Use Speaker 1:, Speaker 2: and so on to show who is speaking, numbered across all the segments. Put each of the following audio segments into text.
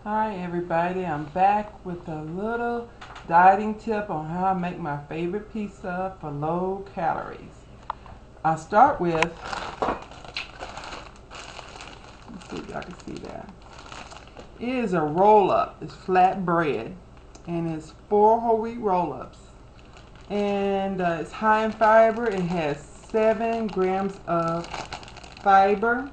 Speaker 1: Hi everybody, I'm back with a little dieting tip on how I make my favorite pizza for low calories. I start with, let's see if y'all can see that. It is a roll up, it's flat bread, and it's 4 whole wheat roll ups. And it's high in fiber, it has 7 grams of fiber.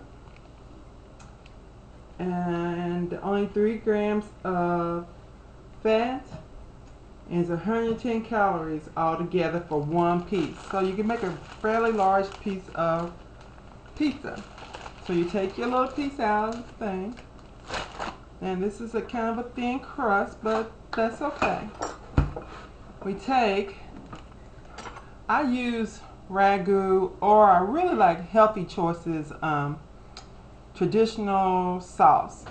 Speaker 1: And only 3 grams of fat, and it's 110 calories altogether for one piece. So you can make a fairly large piece of pizza. So you take your little piece out of the thing, and this is a kind of a thin crust, but that's okay. I use ragu, or I really like healthy choices, traditional sauce,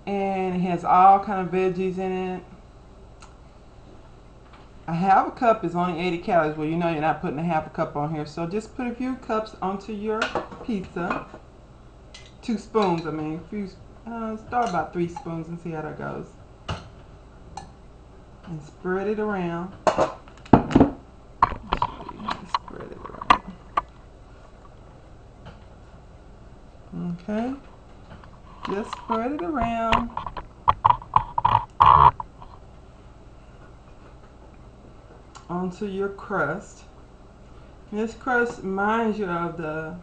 Speaker 1: and it has all kind of veggies in it. A half a cup is only 80 calories. Well, you know you're not putting a half a cup on here, so just put a few cups onto your pizza. 2 spoons, I mean, start about 3 spoons and see how that goes, and spread it around. Spread it around. Okay, just spread it around. Onto your crust. This crust reminds you of the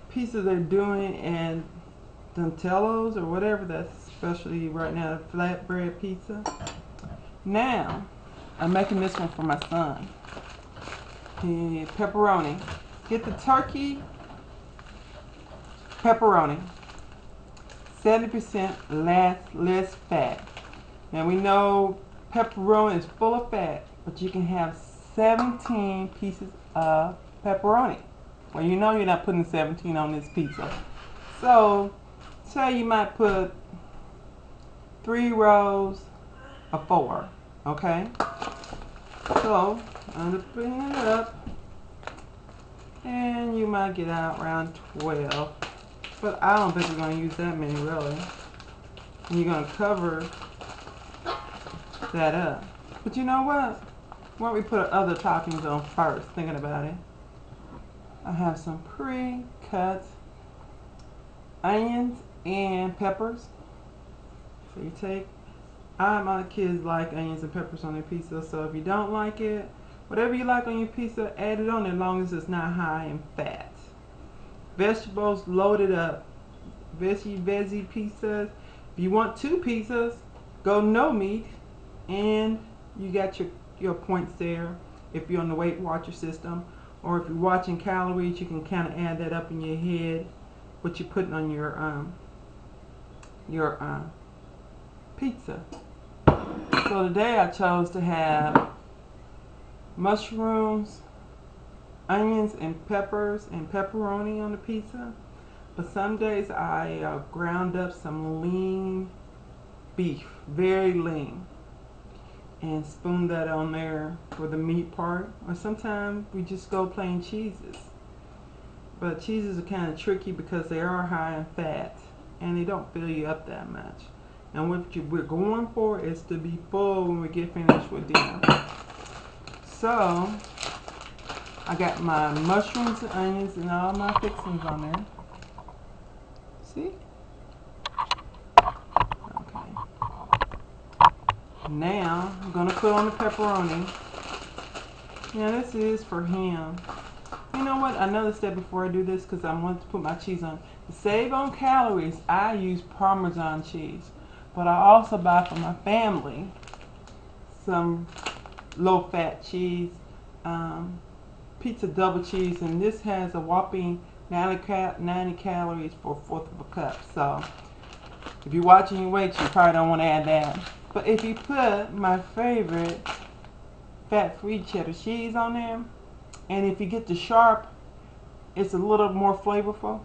Speaker 1: pizza they're doing in Donatello's or whatever that's specialty right now, the flatbread pizza. Now, I'm making this one for my son. Pepperoni. Get the turkey pepperoni. 70% less fat. Now we know pepperoni is full of fat, but you can have 17 pieces of pepperoni. Well, you know you're not putting 17 on this pizza. So, say you might put 3 rows of 4, okay? So, I'm just bringing it up, and you might get out around 12. But I don't think we're going to use that many, really. And you're going to cover that up. But you know what? Why don't we put other toppings on first, thinking about it. I have some pre-cut onions and peppers. So you take, my kids like onions and peppers on their pizza, so if you don't like it, whatever you like on your pizza, add it on as long as it's not high in fat. Vegetables loaded up. Veggie pizzas. If you want 2 pizzas, go no meat, and you got your points there if you're on the Weight Watcher system, or if you're watching calories, you can kind of add that up in your head what you're putting on your pizza. So today I chose to have mushrooms, onions and peppers and pepperoni on the pizza, but some days I ground up some lean beef, very lean, and spoon that on there for the meat part, or sometimes we just go plain cheeses. But cheeses are kind of tricky because they are high in fat and they don't fill you up that much, and what we're going for is to be full when we get finished with dinner. So I got my mushrooms and onions and all my fixings on there. See? Okay. Now I'm going to put on the pepperoni. Now this is for him. You know what? Another step before I do this, because I want to put my cheese on. To save on calories, I use Parmesan cheese. But I also buy for my family some low-fat cheese. Pizza double cheese, and this has a whopping 90 calories for 1/4 of a cup. So if you're watching your weight, you probably don't want to add that. But if you put my favorite fat-free cheddar cheese on there, and if you get the sharp, it's a little more flavorful,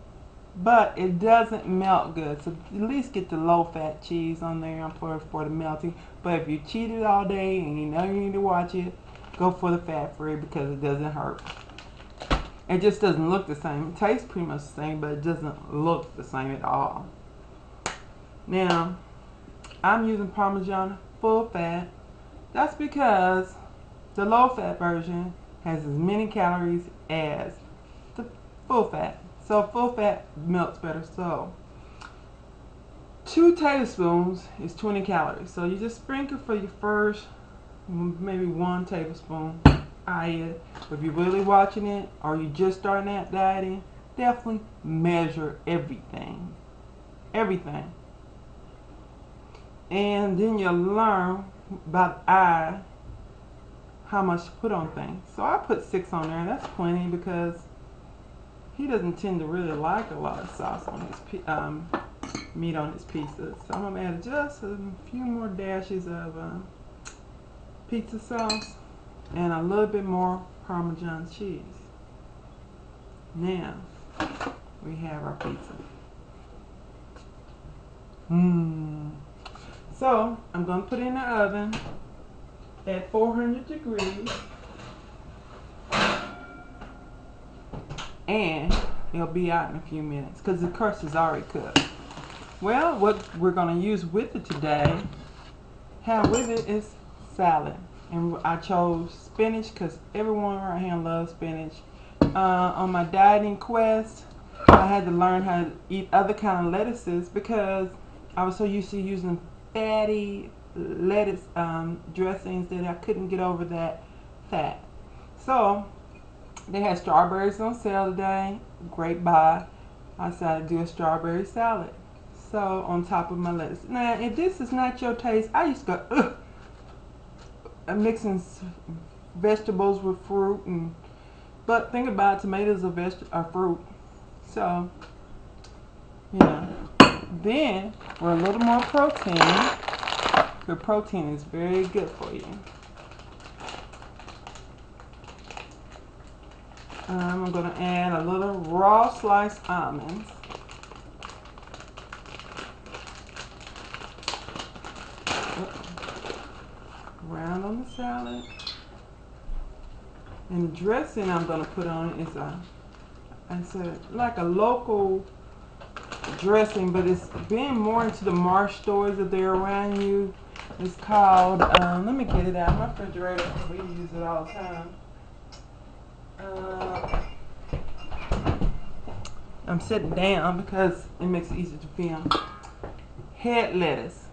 Speaker 1: but it doesn't melt good. So at least get the low-fat cheese on there for the melting. But if you cheated all day and you know you need to watch it, go for the fat-free because it doesn't hurt. It just doesn't look the same. It tastes pretty much the same, but it doesn't look the same at all. Now, I'm using Parmesan full fat. That's because the low fat version has as many calories as the full fat. So full fat melts better. So 2 tablespoons is 20 calories. So you just sprinkle for your first maybe 1 tablespoon. If you're really watching it or you're just starting out dieting, definitely measure everything. Everything. And then you'll learn about how much to put on things. So I put 6 on there, and that's plenty because he doesn't tend to really like a lot of sauce on his meat on his pizzas. So I'm gonna add just a few more dashes of pizza sauce and a little bit more Parmesan cheese. Now we have our pizza. So I'm going to put it in the oven at 400 degrees, and it'll be out in a few minutes because the crust is already cooked. Well, what we're going to use with it today, is salad. And I chose spinach because everyone around here loves spinach. On my dieting quest, I had to learn how to eat other kind of lettuces because I was so used to using fatty lettuce dressings that I couldn't get over that fat. So they had strawberries on sale today. Great buy. I decided to do a strawberry salad. So on top of my lettuce. Now, if this is not your taste, I used to go, ugh. I'm mixing vegetables with fruit, but think about it, tomatoes are fruit. So, yeah. Then, for a little more protein, the protein is very good for you. I'm going to add a little raw sliced almonds. Around on the salad. And the dressing I'm going to put on it is like a local dressing, but it's been more into the Marsh stores that they're around you. It's called, let me get it out of my refrigerator. We use it all the time. I'm sitting down because it makes it easier to film. Head lettuce.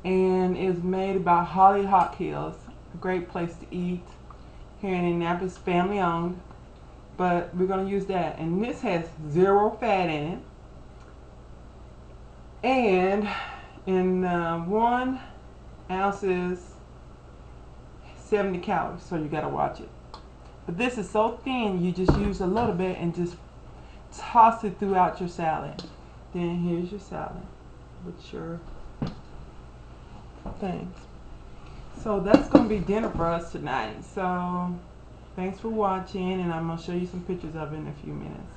Speaker 1: And it's made by Holly Hawk Hills. A great place to eat here in Indianapolis, family owned. But we're going to use that. And this has 0 fat in it. And in 1 ounce is 70 calories, so you got to watch it. But this is so thin, you just use a little bit and just toss it throughout your salad. Then here's your salad with your things. So that's going to be dinner for us tonight. So thanks for watching, and I'm going to show you some pictures of it in a few minutes.